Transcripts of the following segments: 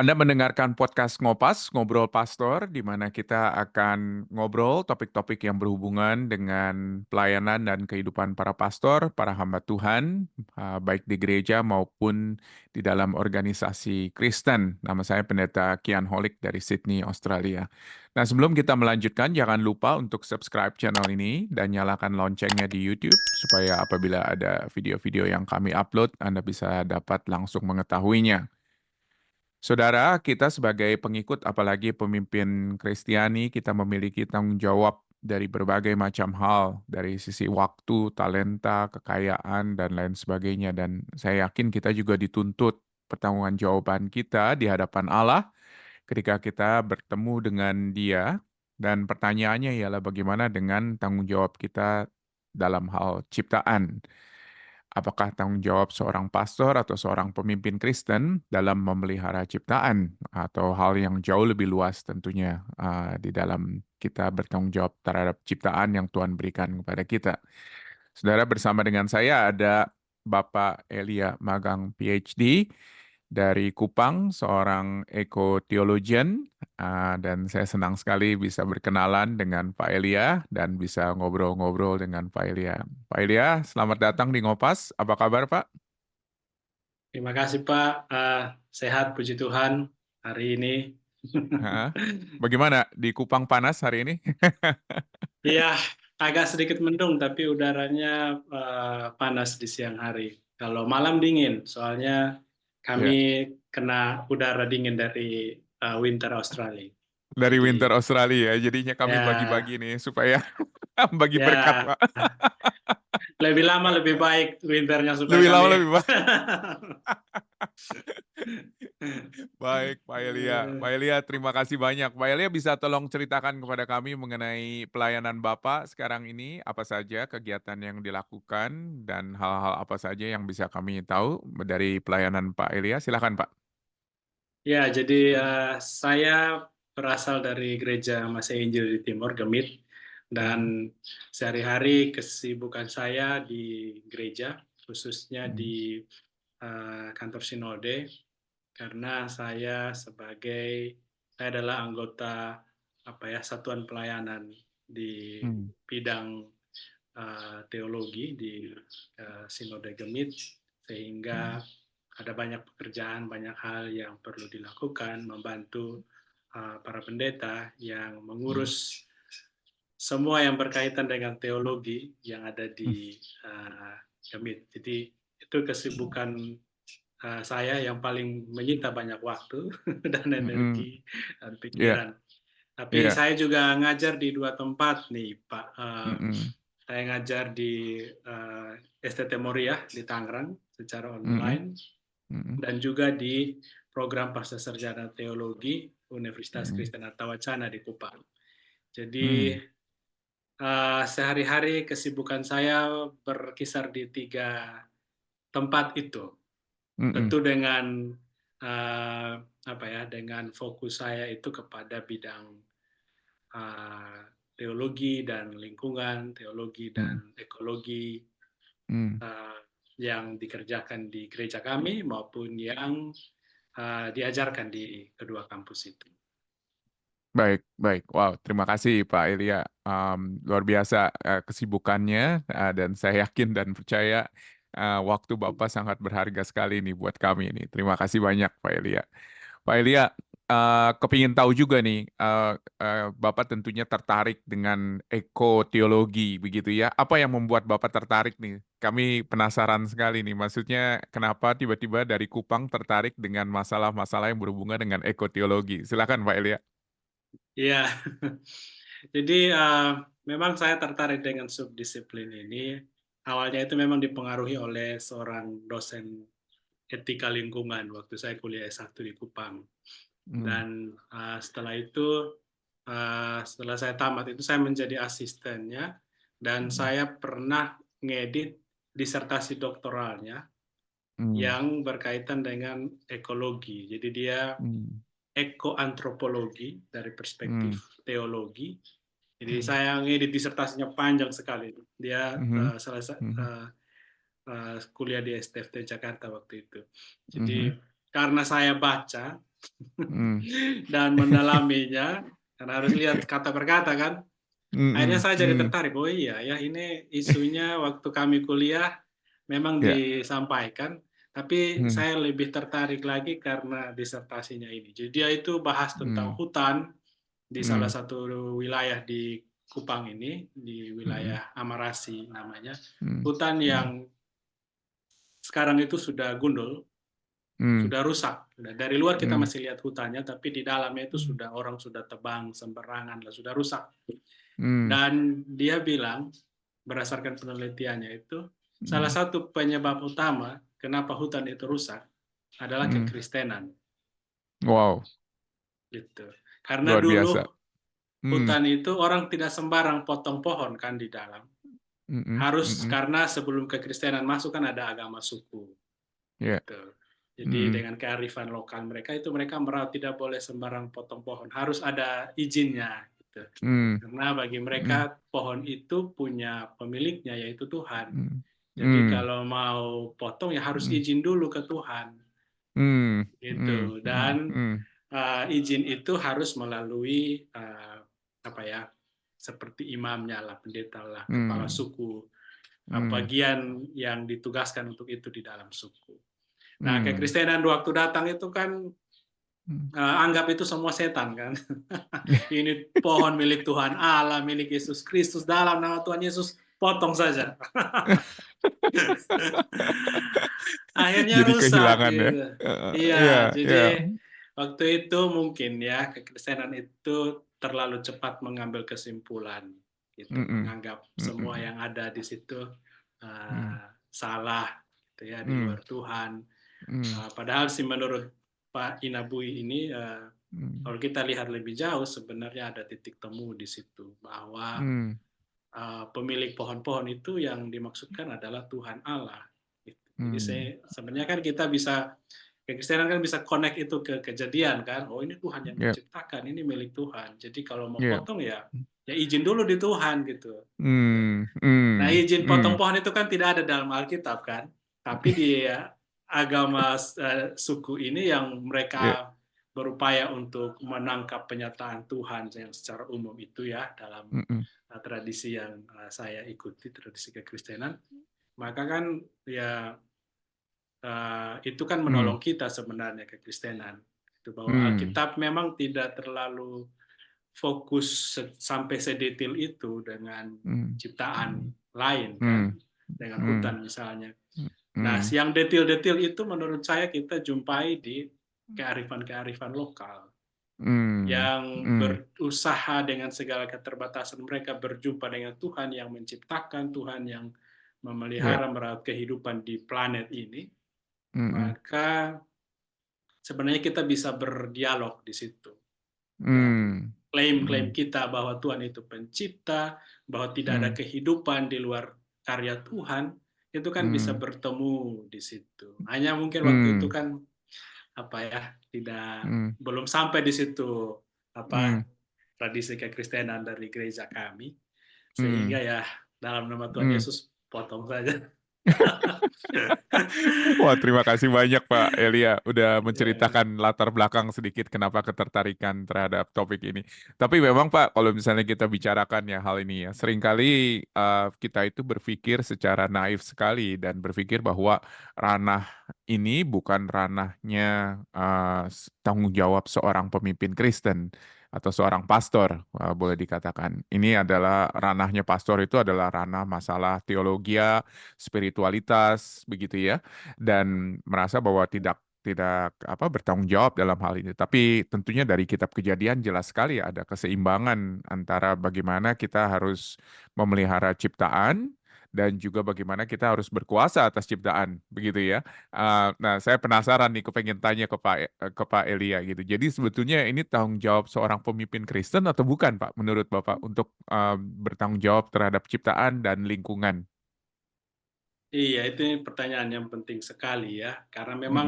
Anda mendengarkan podcast Ngopas, Ngobrol Pastor, di mana kita akan ngobrol topik-topik yang berhubungan dengan pelayanan dan kehidupan para pastor, para hamba Tuhan, baik di gereja maupun di dalam organisasi Kristen. Nama saya Pendeta Kian Holik dari Sydney, Australia. Nah, sebelum kita melanjutkan, jangan lupa untuk subscribe channel ini dan nyalakan loncengnya di YouTube, supaya apabila ada video-video yang kami upload, Anda bisa dapat langsung mengetahuinya. Saudara, kita sebagai pengikut, apalagi pemimpin Kristiani, kita memiliki tanggung jawab dari berbagai macam hal, dari sisi waktu, talenta, kekayaan, dan lain sebagainya. Dan saya yakin kita juga dituntut pertanggungjawaban kita di hadapan Allah ketika kita bertemu dengan Dia. Dan pertanyaannya ialah bagaimana dengan tanggung jawab kita dalam hal ciptaan. Apakah tanggung jawab seorang pastor atau seorang pemimpin Kristen dalam memelihara ciptaan atau hal yang jauh lebih luas tentunya di dalam kita bertanggung jawab terhadap ciptaan yang Tuhan berikan kepada kita. Saudara, bersama dengan saya ada Bapak Elia Magang PhD dari Kupang, seorang ekoteologian, dan saya senang sekali bisa berkenalan dengan Pak Elia dan bisa ngobrol-ngobrol dengan Pak Elia. Pak Elia, selamat datang di Ngopas. Apa kabar, Pak? Terima kasih Pak. Sehat puji Tuhan hari ini. Hah? Bagaimana di Kupang panas hari ini? Iya, agak sedikit mendung tapi udaranya panas di siang hari. Kalau malam dingin, soalnya Ya, kami kena udara dingin dari winter Australia. dari Jadi winter Australia, jadinya kami ya bagi-bagi nih supaya bagi berkat, ya Pak. lebih lama lebih baik winternya supaya Lebih lama kami. lebih baik. Baik, Pak Elia. Pak Elia, terima kasih banyak. Pak Elia bisa tolong ceritakan kepada kami mengenai pelayanan Bapak sekarang ini, apa saja kegiatan yang dilakukan, dan hal-hal apa saja yang bisa kami tahu dari pelayanan Pak Elia. Silakan, Pak. Ya, jadi saya berasal dari Gereja Masih Injil di Timur, Gemit, Mhm, dan sehari-hari kesibukan saya di gereja, khususnya mhm, di kantor sinode, karena saya adalah anggota satuan pelayanan di mhm, bidang teologi di sinode Gemit, sehingga mhm, ada banyak pekerjaan, banyak hal yang perlu dilakukan, membantu para pendeta yang mhm, mengurus semua yang berkaitan dengan teologi yang ada mhm, di Gemit. Jadi itu kesibukan saya yang paling menyita banyak waktu dan mhm. energi dan Iya, pikiran. Tapi iya. saya juga ngajar di dua tempat nih, Pak. Mhm, Saya ngajar di STT Moriah di Tangerang secara mhm, online mhm, dan juga di program Pasca Sarjana Teologi Universitas mhm, Kristen Artawacana di Kupang. Jadi mhm, sehari-hari kesibukan saya berkisar di tiga tempat itu. mhm, Tentu dengan dengan fokus saya itu kepada bidang teologi dan lingkungan, teologi mhm, dan ekologi mhm. uh, yang dikerjakan di gereja kami maupun yang diajarkan di kedua kampus itu. Baik, baik. Wow, terima kasih Pak Elia. Luar biasa kesibukannya, dan saya yakin dan percaya waktu Bapak sangat berharga sekali nih buat kami nih. Terima kasih banyak Pak Elia. Pak Elia, kepingin tahu juga nih, Bapak tentunya tertarik dengan ekoteologi begitu ya. Apa yang membuat Bapak tertarik nih? Kami penasaran sekali nih. Maksudnya kenapa tiba-tiba dari Kupang tertarik dengan masalah-masalah yang berhubungan dengan ekoteologi? Silakan Pak Elia. Iya, jadi memang saya tertarik dengan subdisiplin ini. Awalnya itu memang dipengaruhi oleh seorang dosen etika lingkungan waktu saya kuliah S1 di Kupang. Hmm, Dan setelah itu, setelah saya tamat itu saya menjadi asistennya dan hmm, saya pernah ngedit disertasi doktoralnya hmm, yang berkaitan dengan ekologi. Jadi dia hmm, ekoantropologi dari hmm, perspektif teologi. Jadi hmm, saya ngedit disertasinya panjang sekali. Dia hmm, hmm, kuliah di STFT Jakarta waktu itu. hmm, Jadi karena saya baca Hmm. dan mendalaminya, karena harus lihat kata per kata kan. Akhirnya Hmm. saya jadi Hmm. tertarik, oh iya ya ini isunya waktu kami kuliah memang Ya. disampaikan, tapi Hmm. saya lebih tertarik lagi karena disertasinya ini. Jadi dia itu bahas tentang Hmm. hutan di salah Hmm. satu wilayah di Kupang ini, di Hmm. wilayah Amarasi namanya. Hmm. Hutan Hmm. yang sekarang itu sudah gundul, Hmm. sudah rusak. Nah, dari luar kita Hmm. masih lihat hutannya, tapi di dalamnya itu sudah orang sudah tebang sembarangan, lah sudah rusak. Hmm. Dan dia bilang, berdasarkan penelitiannya itu, salah Hmm. satu penyebab utama kenapa hutan itu rusak adalah Hmm. kekristenan. Wow, Gitu. Karena luar biasa. dulu Hmm. hutan itu orang tidak sembarang potong pohon kan di dalam. Hmm. Harus Hmm. karena sebelum kekristenan masuk kan ada agama suku. Ya. Gitu. Jadi Hmm. dengan kearifan lokal mereka itu mereka merawat tidak boleh sembarang potong pohon, harus ada izinnya. Gitu. Hmm. Karena bagi Hmm. mereka pohon itu punya pemiliknya yaitu Tuhan. Hmm. Jadi Hmm. kalau mau potong ya harus Hmm. izin dulu ke Tuhan. Hmm. Hmm. Gitu. Hmm. Dan Hmm. izin itu harus melalui apa ya? Seperti imamnya lah, pendeta lah, kepala Hmm. suku, Hmm. bagian yang ditugaskan untuk itu di dalam suku. Nah, Hmm. kekristenan waktu datang itu kan Hmm. anggap itu semua setan kan. Ini pohon milik Tuhan Allah, milik Yesus Kristus, dalam nama Tuhan Yesus, potong saja. Akhirnya Jadi rusak kehilangan ya. gitu. Iya, Iya, iya. jadi waktu itu mungkin ya kekristenan itu terlalu cepat mengambil kesimpulan gitu, Mm-mm. menganggap semua Mm-mm. yang ada di situ Mm. salah gitu ya di Mm. luar Tuhan. Mm. Padahal sih menurut Pak Inabui ini Mm. kalau kita lihat lebih jauh sebenarnya ada titik temu di situ bahwa Mm. pemilik pohon-pohon itu yang dimaksudkan adalah Tuhan Allah. Gitu. Jadi Mm. sebenarnya kan kita bisa kekristenan kan bisa connect itu ke kejadian kan. Oh ini Tuhan yang Yep. menciptakan, ini milik Tuhan. Jadi kalau mau Yep. potong ya ya izin dulu di Tuhan gitu. Mm. Nah Mm. izin potong Mm. pohon itu kan tidak ada dalam Alkitab kan. Tapi di agama suku ini yang Yep. mereka berupaya untuk menangkap penyataan Tuhan yang secara umum itu ya dalam Mm-mm. tradisi yang saya ikuti, tradisi kekristenan, maka kan ya itu kan Mm. menolong kita sebenarnya kekristenan. Itu bahwa Mm. Alkitab memang tidak terlalu fokus sampai sedetail itu dengan Mm. ciptaan lain kan, Mm. dengan Mm. hutan misalnya. Nah, Mm. yang detail-detail itu menurut saya kita jumpai di kearifan-kearifan lokal Mm. yang Mm. berusaha dengan segala keterbatasan mereka berjumpa dengan Tuhan yang menciptakan, Tuhan yang Yep. memelihara merawat kehidupan di planet ini, Mm-mm. maka sebenarnya kita bisa berdialog di situ. Dan Mm. klaim-klaim Mm. kita bahwa Tuhan itu pencipta, bahwa tidak ada Mm. kehidupan di luar karya Tuhan, itu kan bisa Mm. bertemu di situ. Hanya mungkin waktu itu Mm. kan apa ya, tidak Mm. belum sampai di situ Mm. apa tradisi kekristenan dari gereja kami, Mm. sehingga ya dalam nama Tuhan Mm. Yesus potong saja. Wah, terima kasih banyak Pak Elia udah Ya. menceritakan latar belakang sedikit kenapa ketertarikan terhadap topik ini. Tapi memang Pak, kalau misalnya kita bicarakan ya hal ini ya, seringkali kita itu berpikir secara naif sekali dan berpikir bahwa ranah ini bukan ranahnya tanggung jawab seorang pemimpin Kristen atau seorang pastor, boleh dikatakan. Ini adalah ranahnya pastor itu adalah ranah masalah teologi, spiritualitas, begitu ya, dan merasa bahwa tidak tidak apa bertanggung jawab dalam hal ini. Tapi tentunya dari kitab Kejadian jelas sekali ada keseimbangan antara bagaimana kita harus memelihara ciptaan dan juga bagaimana kita harus berkuasa atas ciptaan, begitu ya. Nah, saya penasaran nih, kepengen tanya ke Pak Elia gitu. Jadi sebetulnya ini tanggung jawab seorang pemimpin Kristen atau bukan, Pak, menurut Bapak untuk bertanggung jawab terhadap ciptaan dan lingkungan? Iya, itu pertanyaan yang penting sekali ya, karena Mm-mm. memang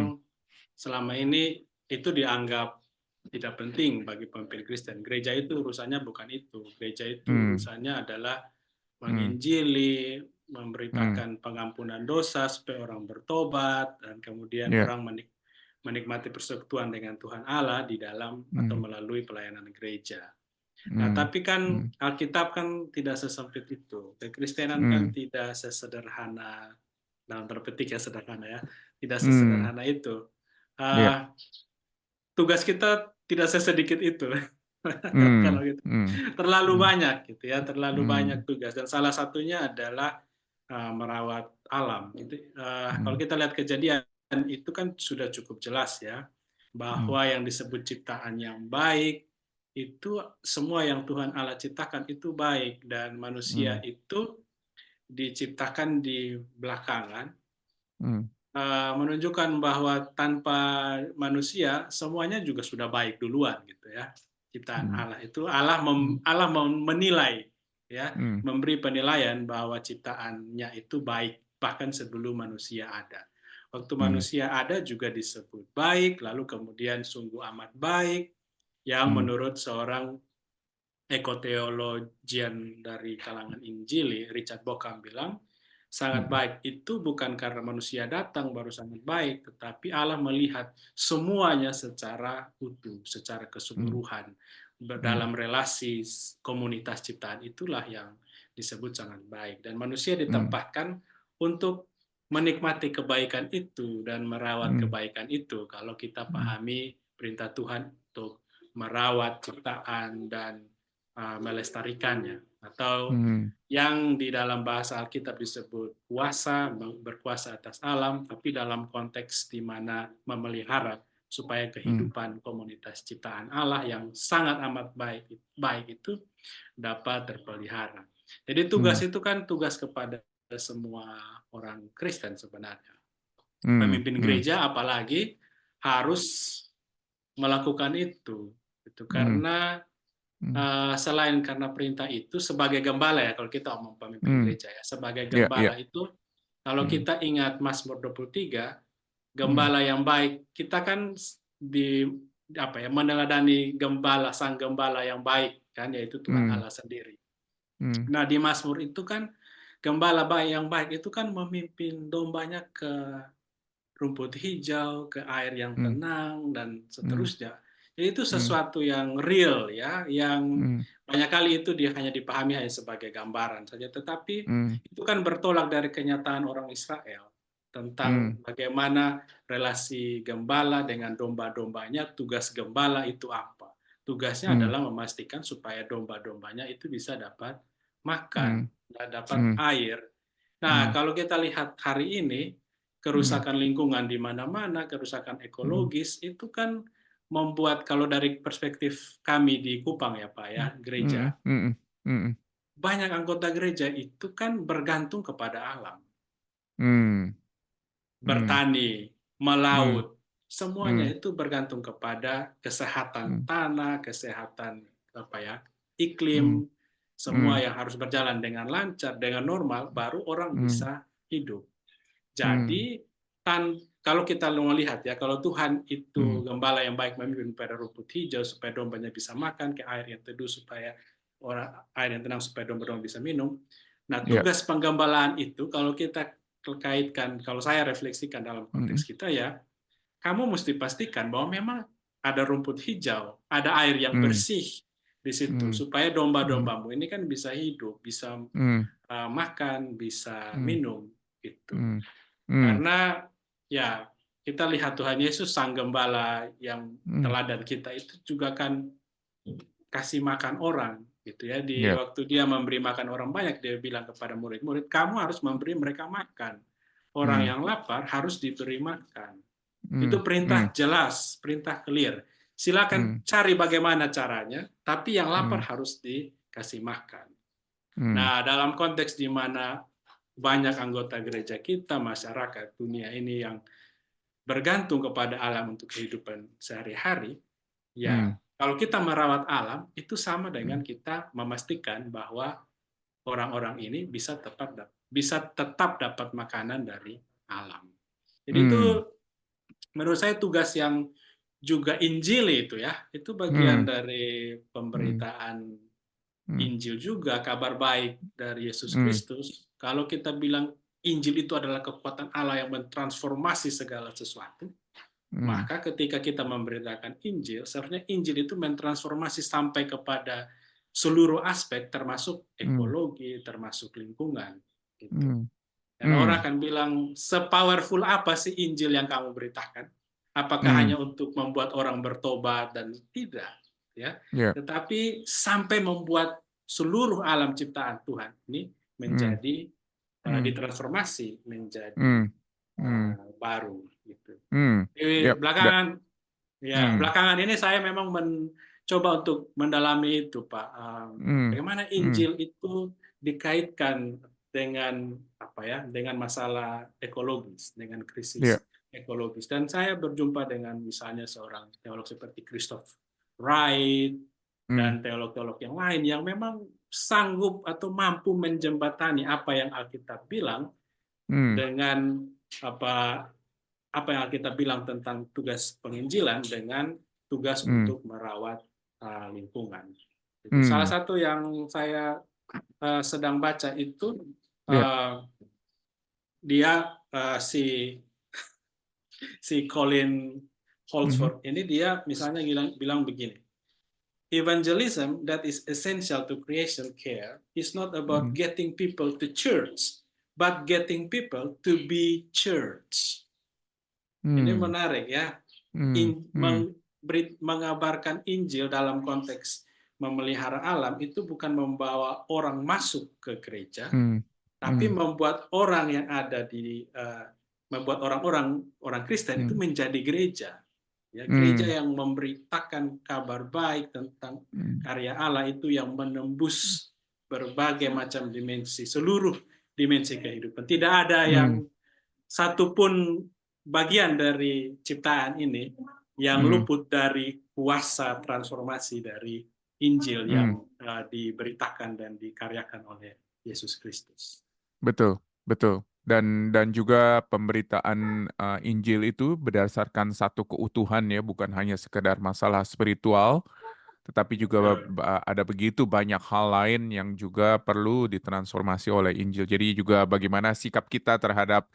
selama ini itu dianggap tidak penting bagi pemimpin Kristen. Gereja itu urusannya bukan itu. Gereja itu Mm. urusannya adalah Mm. menginjili, Mm. memberitakan pengampunan dosa supaya orang bertobat, dan kemudian Ya. orang menikmati persekutuan dengan Tuhan Allah di dalam atau mm, melalui pelayanan gereja. Nah, mm, tapi kan mm, Alkitab kan tidak sesempit itu. Kekristenan kan mm, tidak sesederhana, dalam tanda petik ya sederhana ya, tidak mm, sesederhana itu. ya, Uh, Tugas kita tidak sesedikit itu. Kalau mm, gitu, mm, terlalu mm, banyak gitu ya, terlalu banyak mm, tugas. Dan salah satunya adalah merawat alam. Kalau mm, kita lihat kejadian itu kan sudah cukup jelas ya, mm, bahwa yang disebut ciptaan yang baik itu semua yang Tuhan Allah ciptakan itu baik, dan manusia mm, itu diciptakan di belakangan, mm, menunjukkan bahwa tanpa manusia semuanya juga sudah baik duluan gitu ya. Ciptaan mm, Allah itu Allah mm, Allah menilai ya, mm, memberi penilaian bahwa ciptaannya itu baik bahkan sebelum manusia ada. Waktu mm, manusia ada juga disebut baik, lalu kemudian sungguh amat baik, yang mm, menurut seorang ekoteologian dari kalangan Injili, Richard Bauckham bilang, sangat mm, baik itu bukan karena manusia datang baru sangat baik, tetapi Allah melihat semuanya secara utuh, secara mm, keseluruhan. mm, Dalam relasi komunitas ciptaan itulah yang disebut sangat baik. Dan manusia mm, ditempatkan untuk menikmati kebaikan itu dan merawat mm, kebaikan itu. Kalau kita mm, pahami perintah Tuhan untuk merawat ciptaan dan melestarikannya, atau mm, yang di dalam bahasa Alkitab disebut kuasa, berkuasa atas alam, tapi dalam konteks di mana memelihara supaya mm, kehidupan komunitas ciptaan Allah yang sangat amat baik itu dapat terpelihara. Jadi tugas mm, itu kan tugas kepada semua orang Kristen sebenarnya. mm, Pemimpin mm, gereja apalagi harus melakukan itu. Itu mm, karena mm, selain karena perintah itu sebagai gembala ya, kalau kita omong pemimpin mm, gereja ya, sebagai ya, ya, gembala itu kalau mm, kita ingat Mazmur 23, mm, gembala yang baik, kita kan di apa ya, meneladani gembala, sang gembala yang baik kan, yaitu Tuhan mm, Allah sendiri. mm, Nah, di Mazmur itu kan gembala baik yang baik itu kan memimpin dombanya ke rumput hijau, ke air yang mm, tenang, dan mm, seterusnya. Jadi itu mm, sesuatu yang real ya, yang mm, banyak kali itu dia hanya dipahami hanya sebagai gambaran saja, tetapi mm, itu kan bertolak dari kenyataan orang Israel tentang mm, bagaimana relasi gembala dengan domba-dombanya. Tugas gembala itu apa? Tugasnya mm, adalah memastikan supaya domba-dombanya itu bisa dapat makan, mm, dapat mm, air. Nah, mm, kalau kita lihat hari ini, mm, kerusakan lingkungan di mana-mana, kerusakan mm, ekologis, itu kan membuat, kalau dari perspektif kami di Kupang ya Pak ya, gereja, mm, mm, mm, banyak anggota gereja itu kan bergantung kepada alam. mm, mm, Bertani, mm, melaut, semuanya mm, itu bergantung kepada kesehatan mm, tanah, kesehatan apa ya, mm, iklim, semua mm, yang harus berjalan dengan lancar, dengan normal, baru orang mm, bisa hidup. mm, Jadi kalau kita melihat ya, kalau Tuhan itu mm, gembala yang baik memimpin pada rumput hijau supaya dombanya bisa makan, ke air yang teduh supaya air yang tenang supaya domba-domba bisa minum. Nah, ya, tugas penggembalaan itu kalau kita kaitkan, kalau saya refleksikan dalam mm, konteks kita ya, kamu mesti pastikan bahwa memang ada rumput hijau, ada air yang mm, bersih di situ mm, supaya mm, domba-dombamu ini kan bisa hidup, bisa mm, makan, bisa mm, minum gitu. mm, mm, Karena ya kita lihat Tuhan Yesus sang gembala yang mm, teladan kita itu juga kan kasih makan orang gitu ya. Di ya, waktu dia memberi makan orang banyak, dia bilang kepada murid-murid, kamu harus memberi mereka makan. Orang mm, yang lapar harus diberi makan. Itu mm, perintah mm, jelas, perintah clear. Silakan mm, cari bagaimana caranya, tapi yang lapar mm, harus dikasih makan. mm, Nah, dalam konteks di mana banyak anggota gereja kita, masyarakat dunia ini yang bergantung kepada alam untuk kehidupan sehari-hari, ya mm, kalau kita merawat alam, itu sama dengan mm, kita memastikan bahwa orang-orang ini bisa tetap dapat makanan dari alam. Jadi itu mm, menurut saya tugas yang juga Injil itu ya, itu bagian mm, dari mm, pemberitaan mm, Injil juga, kabar baik dari Yesus mm, Kristus. Kalau kita bilang Injil itu adalah kekuatan Allah yang mentransformasi segala sesuatu, mm, Maka ketika kita memberitakan Injil, seharusnya Injil itu mentransformasi sampai kepada seluruh aspek, termasuk mm, ekologi, termasuk lingkungan. Gitu. mm, Dan orang mm, akan bilang, sepowerful apa sih Injil yang kamu beritakan? Apakah mm, hanya untuk membuat orang bertobat dan tidak? Ya, yeah, tetapi sampai membuat seluruh alam ciptaan Tuhan ini mm, menjadi mm, ditransformasi menjadi mm, mm, baru. Gitu. mm, Di yep, that, belakangan, ya mm, belakangan ini saya memang mencoba untuk mendalami itu, Pak. mm, Bagaimana mm, Injil itu dikaitkan dengan apa ya, dengan masalah ekologis, dengan yeah, krisis ekologis. Dan saya berjumpa dengan misalnya seorang teolog seperti Christoph Wright mm, dan teolog-teolog yang lain yang memang sanggup atau mampu menjembatani apa yang Alkitab bilang mm, dengan apa apa yang kita bilang tentang tugas penginjilan dengan tugas mm, untuk merawat lingkungan. Itu salah mm, satu yang saya sedang baca itu yeah, uh, dia si Colin mhm, Holdsworth ini dia misalnya bilang begini. Evangelism that is essential to creation care is not about mm, getting people to church, but getting people to be church. Ini mm, menarik ya. mm, mm, Mengabarkan Injil dalam konteks memelihara alam itu bukan membawa orang masuk ke gereja, mm, tapi mm, membuat orang yang ada membuat orang Kristen itu mm, menjadi gereja. Ya, gereja mm, yang memberitakan kabar baik tentang mm, karya Allah itu yang menembus berbagai macam dimensi, seluruh dimensi kehidupan. Tidak ada yang mm, satupun bagian dari ciptaan ini yang mm, luput dari kuasa transformasi dari Injil yang mm. diberitakan dan dikaryakan oleh Yesus Kristus. Betul, betul. Dan juga pemberitaan Injil itu berdasarkan satu keutuhan ya, bukan hanya sekedar masalah spiritual, tetapi juga Betul. ada begitu banyak hal lain yang juga perlu ditransformasi oleh Injil. Jadi juga bagaimana sikap kita terhadap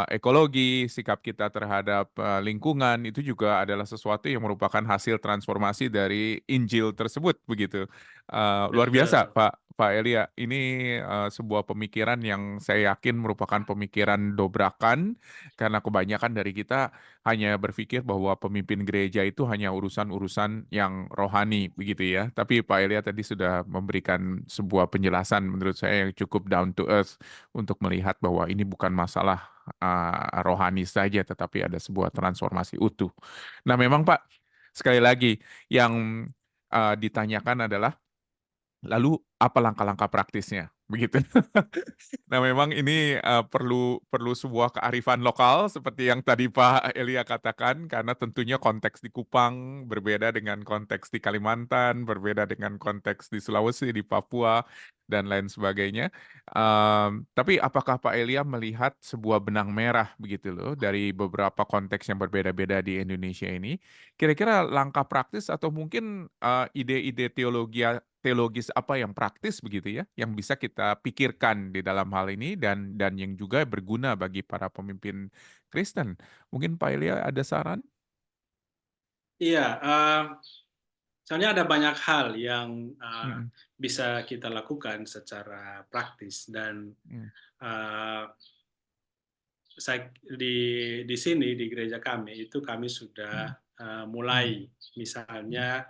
ekologi, sikap kita terhadap lingkungan itu juga adalah sesuatu yang merupakan hasil transformasi dari Injil tersebut begitu. Luar biasa, Betul. Pak Elia. Ini sebuah pemikiran yang saya yakin merupakan pemikiran dobrakan karena kebanyakan dari kita hanya berpikir bahwa pemimpin gereja itu hanya urusan-urusan yang rohani begitu ya. Tapi Pak Elia tadi sudah memberikan sebuah penjelasan menurut saya yang cukup down to earth untuk melihat bahwa ini bukan masalah rohani saja tetapi ada sebuah transformasi utuh. Nah, memang Pak, sekali lagi yang ditanyakan adalah lalu apa langkah-langkah praktisnya? Begitu. Nah, memang ini perlu perlu sebuah kearifan lokal seperti yang tadi Pak Elia katakan, karena tentunya konteks di Kupang berbeda dengan konteks di Kalimantan, berbeda dengan konteks di Sulawesi, di Papua, dan lain sebagainya. Tapi apakah Pak Elia melihat sebuah benang merah begitu loh dari beberapa konteks yang berbeda-beda di Indonesia ini? Kira-kira langkah praktis atau mungkin ide-ide teologis apa yang praktis begitu ya, yang bisa kita pikirkan di dalam hal ini dan yang juga berguna bagi para pemimpin Kristen. Mungkin Pak Elia ada saran? Iya, soalnya ada banyak hal yang Mm, bisa kita lakukan secara praktis dan mm, uh, saya di sini di gereja kami itu kami sudah mm, mm, mulai mm, misalnya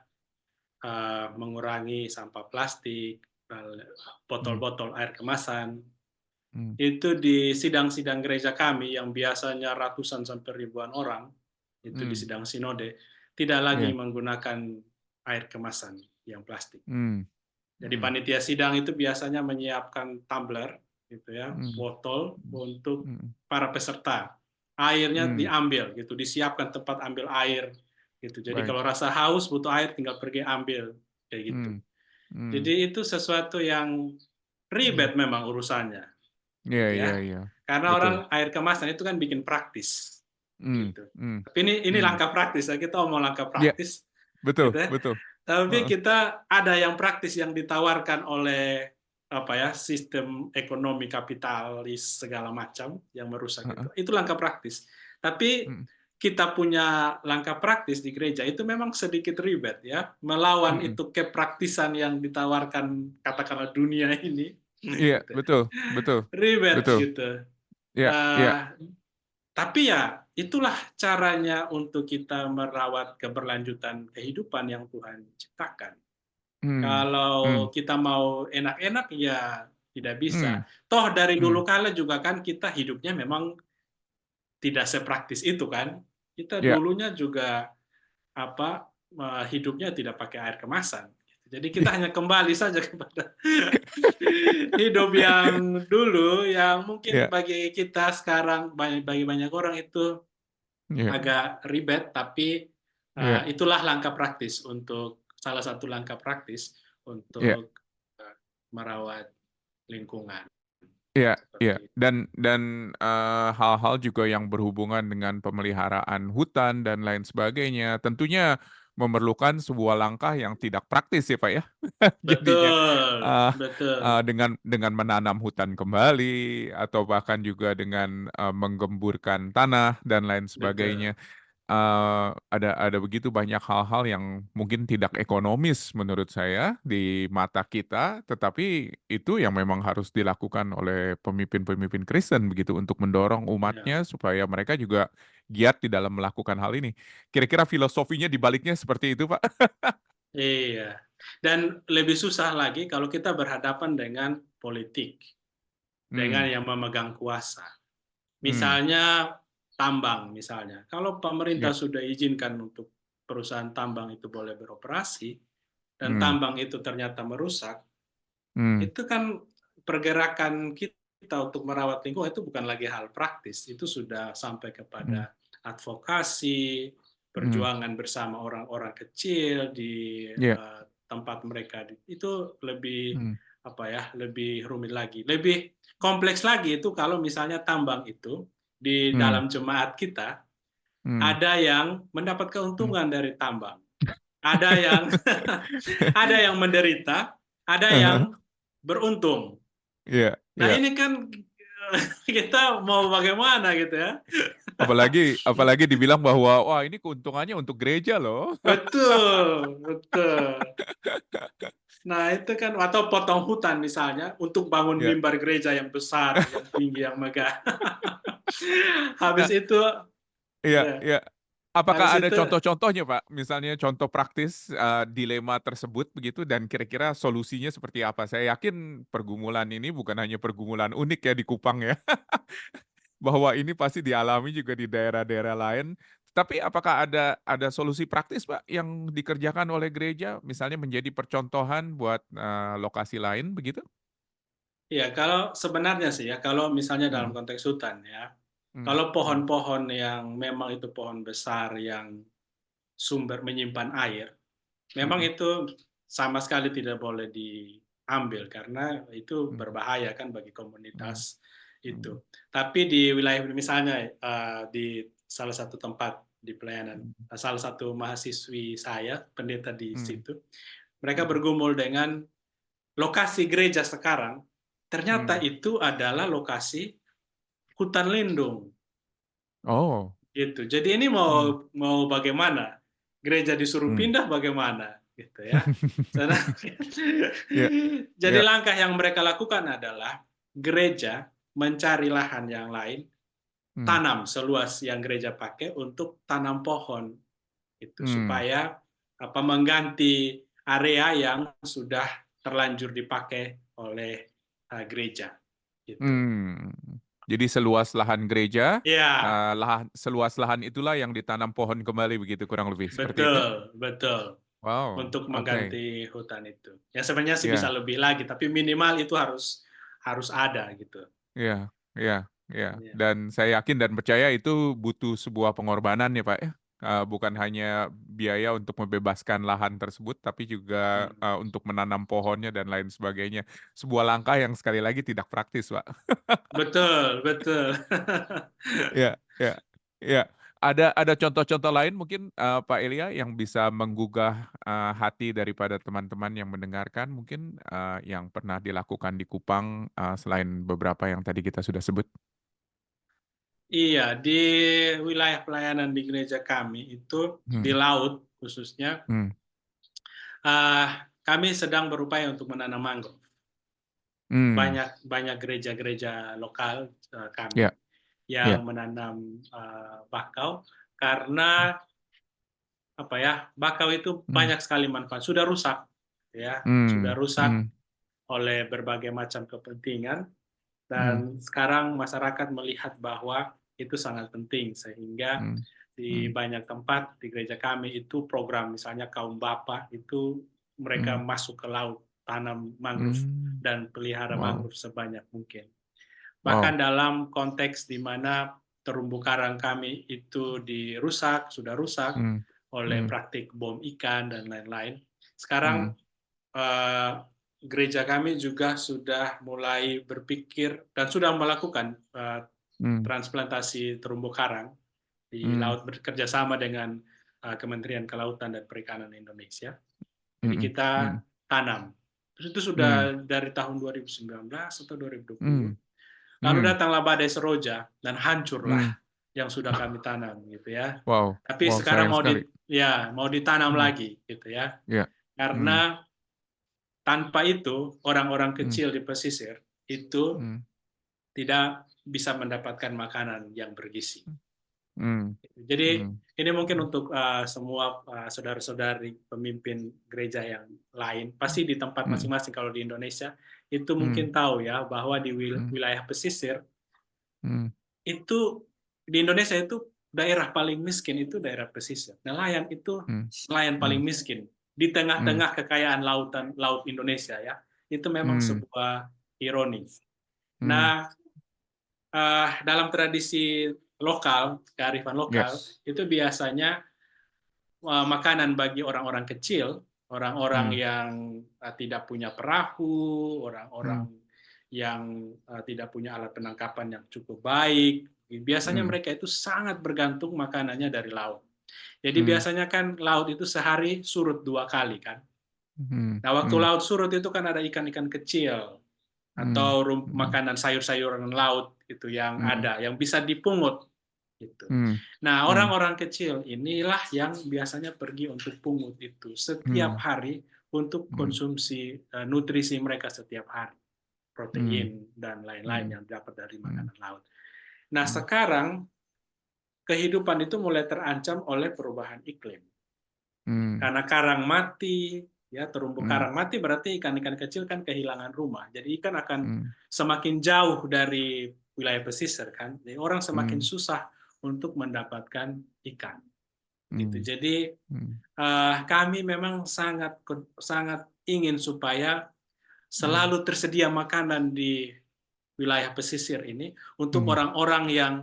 mengurangi sampah plastik, mm, botol-botol air kemasan. mm, Itu di sidang-sidang gereja kami yang biasanya ratusan sampai ribuan orang, itu di mm, sidang sinode, tidak lagi yeah, menggunakan air kemasan yang plastik. mm, Jadi mm, panitia sidang itu biasanya menyiapkan tumbler, gitu ya, mm, botol untuk mm, para peserta. Airnya mm, diambil, gitu, disiapkan tempat ambil air, gitu. Jadi baik, kalau rasa haus butuh air, tinggal pergi ambil, kayak gitu. mm, mm, Jadi itu sesuatu yang mm, ribet memang urusannya, iya gitu iya ya. iya, Karena betul, orang air kemasan itu kan bikin praktis, mm, gitu. mm, Tapi ini mm, langkah praktis ya, kita mau langkah ya praktis, betul gitu ya. betul, Tapi heeh, kita ada yang praktis yang ditawarkan oleh apa ya, sistem ekonomi kapitalis segala macam yang merusak itu. heeh, Itu langkah praktis. Tapi mm, kita punya langkah praktis di gereja itu memang sedikit ribet ya, melawan Mhm. itu kepraktisan yang ditawarkan katakanlah dunia ini, Iya, gitu. betul betul Ribet betul. gitu. Iya iya. Eh, tapi ya itulah caranya untuk kita merawat keberlanjutan kehidupan yang Tuhan ciptakan. Mmm, Kalau mmm, kita mau enak-enak ya tidak bisa. mmm, Toh dari dulu mmm. kala juga kan kita hidupnya memang tidak sepraktis itu kan. Kita Iya. dulunya juga apa hidupnya tidak pakai air kemasan. Jadi kita hanya kembali saja kepada hidup yang dulu yang mungkin Iya bagi kita sekarang bagi banyak orang itu iya agak ribet, tapi iya itulah langkah praktis untuk salah satu langkah praktis iya. untuk merawat lingkungan Iya iya, seperti itu. dan hal-hal juga yang berhubungan dengan pemeliharaan hutan dan lain sebagainya, tentunya memerlukan sebuah langkah yang tidak praktis ya, Pak, ya. Jadinya, Betul, eee betul, dengan menanam hutan kembali atau bahkan juga dengan menggemburkan tanah dan lain sebagainya. betul. Ada begitu banyak hal-hal yang mungkin tidak ekonomis menurut saya di mata kita, tetapi itu yang memang harus dilakukan oleh pemimpin-pemimpin Kristen begitu untuk mendorong Ya, umatnya supaya mereka juga giat di dalam melakukan hal ini. Kira-kira filosofinya di baliknya seperti itu, Pak? iya. Dan lebih susah lagi kalau kita berhadapan dengan politik, dengan Mmm, yang memegang kuasa. mmm, Misalnya tambang misalnya. Kalau pemerintah iya, sudah izinkan untuk perusahaan tambang itu boleh beroperasi dan mmm, tambang itu ternyata merusak, mmm, itu kan pergerakan kita untuk merawat lingkungan itu bukan lagi hal praktis, itu sudah sampai mmm, kepada advokasi, mmm, perjuangan bersama orang-orang kecil di iya, tempat mereka. Itu lebih mmm, apa ya, lebih rumit lagi, lebih kompleks lagi itu kalau misalnya tambang itu di mmm, dalam jemaat kita mmm, ada yang mendapat mmm. keuntungan dari tambang, ada yang ada yang menderita, ada yang beruntung. Iya Nah iya. ini kan kita mau bagaimana gitu ya. Apalagi apalagi dibilang bahwa, "Wah, ini keuntungannya untuk gereja loh." Betul, betul. Nah itu kan atau potong hutan misalnya untuk bangun Iya. mimbar gereja yang besar, yang tinggi, yang megah. Habis Nah, itu iya ya, iya. habis Apakah ada itu contoh-contohnya, Pak? Misalnya contoh praktis dilema tersebut begitu dan kira-kira solusinya seperti apa? Saya yakin pergumulan ini bukan hanya pergumulan unik ya di Kupang ya, bahwa ini pasti dialami juga di daerah-daerah lain. Tapi apakah ada solusi praktis, Pak, yang dikerjakan oleh gereja, misalnya menjadi percontohan buat lokasi lain begitu? ya kalau sebenarnya sih ya, kalau misalnya dalam Mhm, konteks hutan ya, mmm, kalau mhm, pohon-pohon yang memang itu pohon besar yang sumber menyimpan air, memang mhm, itu sama sekali tidak boleh diambil karena itu mhm, berbahaya kan bagi mhm, komunitas mhm, itu. Tapi di wilayah misalnya di salah satu tempat di pelayanan, mhm, salah satu mahasiswi saya, pendeta di mhm, situ, mereka mhm, bergumul dengan lokasi gereja sekarang, ternyata mmm, itu adalah lokasi hutan lindung. oh, Gitu. Jadi ini mmm, mau mau bagaimana? Gereja disuruh mmm. pindah bagaimana? Gitu ya. Karena Iya jadi iya, langkah yang mereka lakukan adalah gereja mencari lahan yang lain, mmm, tanam seluas yang gereja pakai untuk tanam pohon itu mmm, supaya apa mengganti area yang sudah terlanjur dipakai oleh gereja gitu. mmm. Jadi seluas lahan gereja, Ya, seluas lahan itulah yang ditanam pohon kembali begitu kurang lebih, seperti itu? betul, betul. Wow, Untuk oke. mengganti hutan itu. Ya sebenarnya sih bisa Iya lebih lagi, tapi minimal itu harus harus ada gitu. iya iya iya, Iya, dan saya yakin dan percaya itu butuh sebuah pengorbanan ya, Pak, ya? Bukan hanya biaya untuk membebaskan lahan tersebut, tapi juga, mhm. untuk menanam pohonnya dan lain sebagainya. Sebuah langkah yang sekali lagi tidak praktis, Pak. Betul, betul. Iya iya iya. Ada contoh-contoh lain mungkin Pak Elia yang bisa menggugah hati daripada teman-teman yang mendengarkan mungkin yang pernah dilakukan di Kupang selain beberapa yang tadi kita sudah sebut? Iya, di wilayah pelayanan di gereja kami itu di Hmm. laut khususnya, Hmm. uh, kami sedang berupaya untuk menanam mangrove. Hmm. Banyak banyak gereja-gereja lokal kami Ya, yang ya. menanam bakau karena apa ya, bakau itu Hmm. banyak sekali manfaat. Sudah rusak, ya, sudah Hmm. rusak Hmm. oleh berbagai macam kepentingan, Hmm. dan sekarang masyarakat melihat bahwa itu sangat penting, sehingga Hmm. di Hmm. banyak tempat di gereja kami itu program, misalnya kaum bapa itu mereka Hmm. masuk ke laut, tanam mangrove Hmm. dan pelihara Wow. mangrove sebanyak mungkin. Bahkan Wow. dalam konteks di mana terumbu karang kami itu sudah rusak Hmm. oleh Hmm. praktik bom ikan dan lain-lain. Hmm. Sekarang gereja kami juga sudah mulai berpikir dan sudah melakukan Hmm. transplantasi terumbu karang di Hmm. laut, bekerja sama dengan Kementerian Kelautan dan Perikanan Indonesia. Jadi Hmm. kita Hmm. tanam. Terus itu Hmm. sudah dari tahun 2019 atau 2020. Hmm. Lalu Hmm. datanglah badai Seroja dan hancurlah Hmm. yang sudah kami tanam gitu ya. Wow. Tapi Wow, sekarang sayang sekali. mau ditanam Hmm. lagi gitu ya. Ya. Hmm. Karena tanpa itu orang-orang Hmm. kecil di pesisir itu Hmm. tidak bisa mendapatkan makanan yang bergizi. Hmm. Jadi Hmm. ini mungkin untuk semua saudara-saudari pemimpin gereja yang lain, pasti di tempat Hmm. masing-masing. Kalau di Indonesia itu Hmm. mungkin tahu ya bahwa di Hmm. wilayah pesisir Hmm. itu, di Indonesia itu daerah paling miskin itu daerah pesisir. Nelayan itu Hmm. nelayan paling Hmm. miskin di Hmm. tengah-tengah kekayaan laut Indonesia ya. Itu memang Hmm. sebuah ironi. Hmm. Nah, dalam tradisi lokal, kearifan Ya. lokal, itu biasanya makanan bagi orang-orang kecil, orang-orang Hmm. yang tidak punya perahu, Hmm. orang-orang yang tidak punya alat penangkapan yang cukup baik. Biasanya Hmm. mereka itu sangat bergantung makanannya dari laut. Jadi Hmm. biasanya kan laut itu sehari surut 2 kali kan. Hmm. Nah, waktu Hmm. laut surut itu kan ada ikan-ikan kecil atau Hmm. Hmm. makanan sayur-sayuran laut itu yang Hmm. ada, yang bisa dipungut gitu. Hmm. Nah, Hmm. orang-orang kecil inilah yang biasanya pergi untuk pungut itu setiap Hmm. hari untuk Hmm. konsumsi nutrisi mereka setiap hari, Hmm. protein dan lain-lain Hmm. yang dapat dari Hmm. makanan laut. Nah, Hmm. sekarang kehidupan itu mulai terancam oleh perubahan iklim. Hmm. Karena karang mati, ya, terumbu Hmm. karang mati berarti ikan-ikan kecil kan kehilangan rumah. Jadi ikan akan Hmm. semakin jauh dari wilayah pesisir kan. Jadi orang semakin Hmm. susah untuk mendapatkan ikan gitu. Hmm. Jadi Hmm. kami memang sangat sangat ingin supaya Hmm. selalu tersedia makanan di wilayah pesisir ini untuk Hmm. orang-orang yang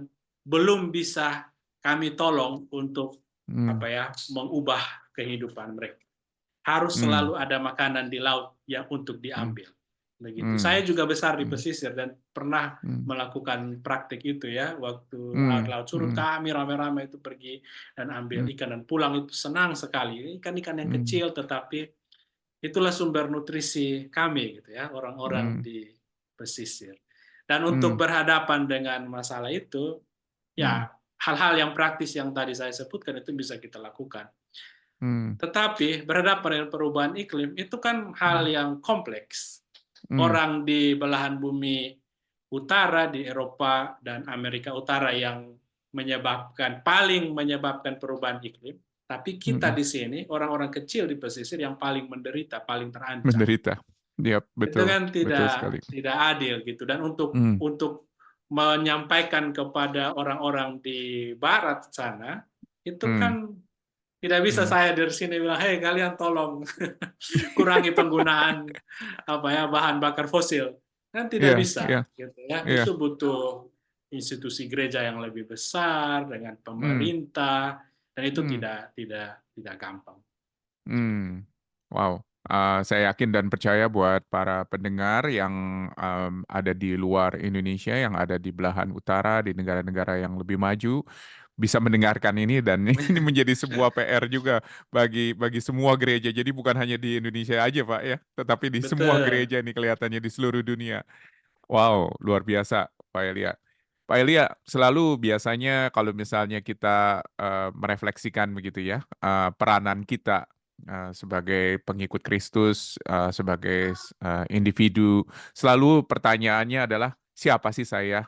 belum bisa kami tolong untuk Hmm. apa ya, mengubah kehidupan mereka. Harus Hmm. selalu ada makanan di laut yang untuk Hmm. diambil. Begitu. Hmm. Saya juga besar di Hmm. pesisir dan pernah Hmm. melakukan praktik itu ya. Waktu Hmm. laut surut Hmm. kami rame-rame itu pergi dan ambil Hmm. ikan dan pulang itu senang sekali. Ikan-ikan yang Hmm. kecil tetapi itulah sumber nutrisi kami gitu ya, orang-orang Hmm. di pesisir. Dan untuk Hmm. berhadapan dengan masalah itu, Hmm. ya hal-hal yang praktis yang tadi saya sebutkan itu bisa kita lakukan. Hmm. Tetapi berhadapan dengan perubahan iklim itu kan hal Hmm. yang kompleks. Hmm. Orang di belahan bumi utara, di Eropa dan Amerika Utara yang paling menyebabkan perubahan iklim, tapi kita Hmm. di sini orang-orang kecil di pesisir yang paling menderita, paling terancam. Menderita. Ya, Itu betul. kan Betul tidak sekali. tidak adil gitu. Dan Hmm. untuk menyampaikan kepada orang-orang di barat sana itu Hmm. kan tidak bisa Hmm. saya dari sini bilang, hei kalian tolong kurangi penggunaan apa ya, bahan bakar fosil. Kan tidak Iya, bisa iya, gitu ya. iya. Itu butuh institusi gereja yang lebih besar dengan Hmm. pemerintah, dan itu Hmm. tidak gampang. Hmm. Wow. Saya yakin dan percaya buat para pendengar yang ada di luar Indonesia, yang ada di belahan utara, di negara-negara yang lebih maju, bisa mendengarkan ini dan ini menjadi sebuah PR juga bagi bagi semua gereja. Jadi bukan hanya di Indonesia aja, Pak ya, tetapi di semua Betul. gereja nih kelihatannya di seluruh dunia. Wow, luar biasa, Pak Elia. Pak Elia, selalu biasanya kalau misalnya kita, merefleksikan begitu ya, peranan kita, sebagai pengikut Kristus, sebagai individu, selalu pertanyaannya adalah, "Siapa sih saya?"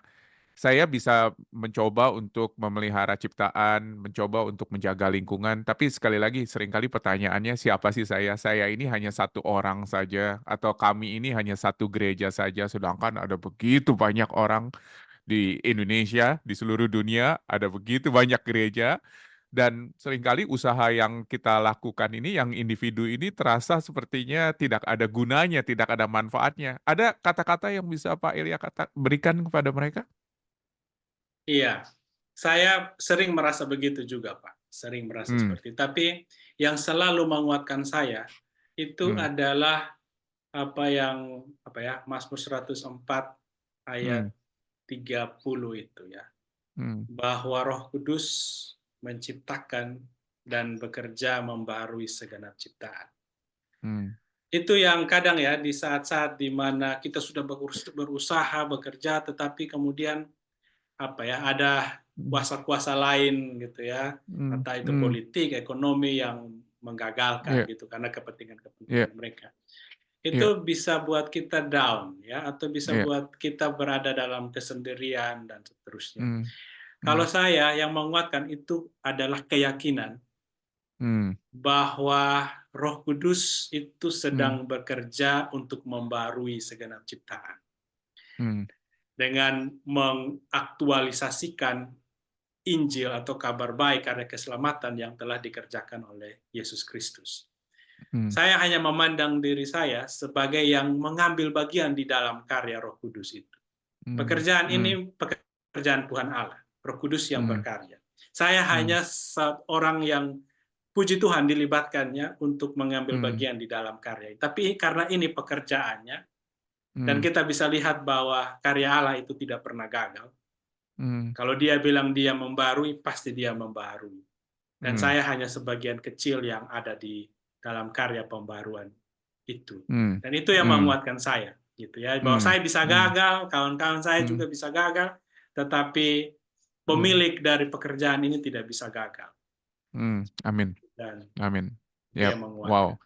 Saya bisa mencoba untuk memelihara ciptaan, mencoba untuk menjaga lingkungan, tapi sekali lagi seringkali pertanyaannya, "Siapa sih saya? Saya ini hanya satu orang saja, atau kami ini hanya satu gereja saja, sedangkan ada begitu banyak orang di Indonesia, di seluruh dunia, ada begitu banyak gereja." Dan seringkali usaha yang kita lakukan ini, yang individu ini terasa sepertinya tidak ada gunanya, tidak ada manfaatnya. Ada kata-kata yang bisa Pak Elia berikan kepada mereka? Iya, saya sering merasa begitu juga, Pak, sering merasa Hmm, seperti itu. Tapi yang selalu menguatkan saya itu hmm, adalah Mazmur 104 hmm, ayat 30 itu ya, hmm, bahwa Roh Kudus menciptakan dan bekerja membaharui segenap ciptaan. hmm, Itu yang kadang ya di saat-saat di mana kita sudah berusaha bekerja, tetapi kemudian ada hmm, kuasa-kuasa lain gitu ya, hmm, entah itu hmm, politik, ekonomi yang menggagalkan iya, gitu karena iya, kepentingan mereka. iya, Itu bisa buat kita down ya, atau bisa iya, buat kita berada dalam kesendirian dan seterusnya. hmm, Kalau hmm, saya yang menguatkan itu adalah keyakinan hmm, bahwa Roh Kudus itu hmm, sedang bekerja untuk membarui segenap ciptaan hmm, dengan mengaktualisasikan Injil atau kabar baik karena keselamatan yang telah dikerjakan oleh Yesus Kristus. hmm, Saya hanya memandang diri saya sebagai yang mengambil bagian di dalam karya Roh Kudus itu. hmm, Pekerjaan hmm, ini pekerjaan Tuhan Allah, Roh Kudus yang hmm, berkarya. Saya hmm, hanya orang yang puji Tuhan dilibatkannya untuk mengambil hmm, bagian di dalam karya. Tapi karena ini pekerjaannya, dan hmm, kita bisa lihat bahwa karya Allah itu tidak pernah gagal. hmm, Kalau dia bilang dia membarui, pasti dia membarui. Dan hmm, saya hanya sebagian kecil yang ada di dalam karya pembaruan itu. hmm, Dan itu yang hmm, menguatkan saya, gitu ya. Bahwa hmm, saya bisa hmm, gagal, kawan-kawan saya hmm, juga bisa gagal, tetapi hmm, pemilik dari pekerjaan ini tidak bisa gagal. hmm, amin, Dan amin. itu Yap, yang wow. menguatkan.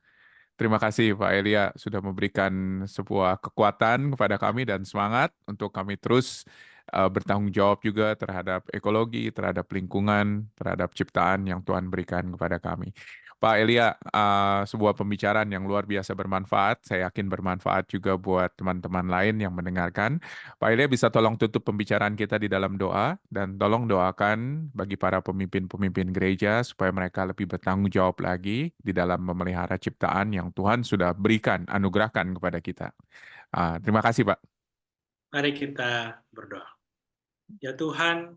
Terima kasih Pak Elia sudah memberikan sebuah kekuatan kepada kami dan semangat untuk kami terus bertanggung jawab juga terhadap ekologi, terhadap lingkungan, terhadap ciptaan yang Tuhan berikan kepada kami. Pak Elia, sebuah pembicaraan yang luar biasa bermanfaat. Saya yakin bermanfaat juga buat teman-teman lain yang mendengarkan. Pak Elia bisa tolong tutup pembicaraan kita di dalam doa dan tolong doakan bagi para pemimpin-pemimpin gereja supaya mereka lebih bertanggung jawab lagi di dalam memelihara ciptaan yang Tuhan sudah berikan, anugerahkan kepada kita. Terima kasih, Pak. Mari kita berdoa. Ya Tuhan,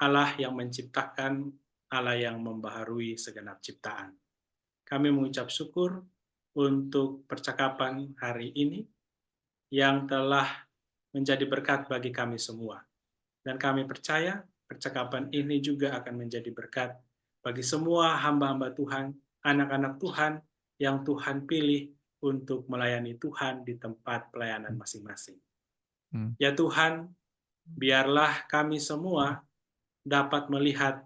Allah yang menciptakan, Allah yang membaharui segenap ciptaan. Kami mengucap syukur untuk percakapan hari ini yang telah menjadi berkat bagi kami semua. Dan kami percaya percakapan ini juga akan menjadi berkat bagi semua hamba-hamba Tuhan, anak-anak Tuhan yang Tuhan pilih untuk melayani Tuhan di tempat pelayanan masing-masing. Hmm, Ya Tuhan, biarlah kami semua dapat melihat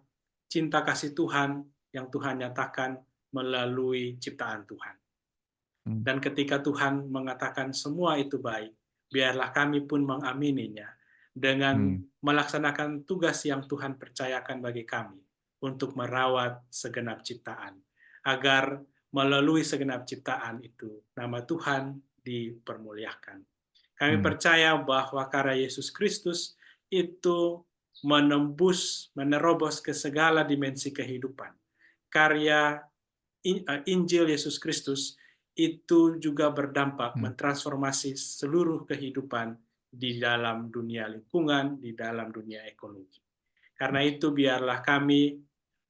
cinta kasih Tuhan yang Tuhan nyatakan melalui ciptaan Tuhan. hmm, Dan ketika Tuhan mengatakan semua itu baik, biarlah kami pun mengamininya dengan hmm, melaksanakan tugas yang Tuhan percayakan bagi kami untuk merawat segenap ciptaan, agar melalui segenap ciptaan itu nama Tuhan dipermuliakan. Kami hmm, percaya bahwa karya Yesus Kristus itu menembus, menerobos ke segala dimensi kehidupan. Karya Injil Yesus Kristus itu juga berdampak hmm, mentransformasi seluruh kehidupan di dalam dunia lingkungan, di dalam dunia ekologi. Karena itu biarlah kami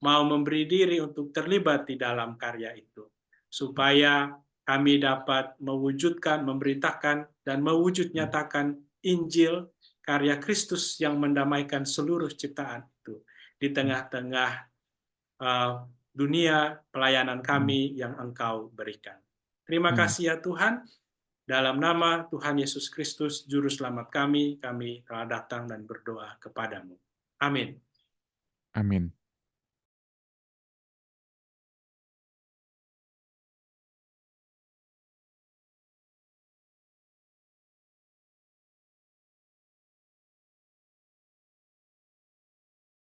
mau memberi diri untuk terlibat di dalam karya itu, supaya kami dapat mewujudkan, memberitakan, dan mewujud hmm, nyatakan Injil karya Kristus yang mendamaikan seluruh ciptaan itu di hmm, tengah-tengah dunia pelayanan hmm, kami yang Engkau berikan. Terima hmm, kasih ya Tuhan, Dalam nama Tuhan Yesus Kristus, Juru Selamat kami telah datang dan berdoa kepadamu. Amin. Amin.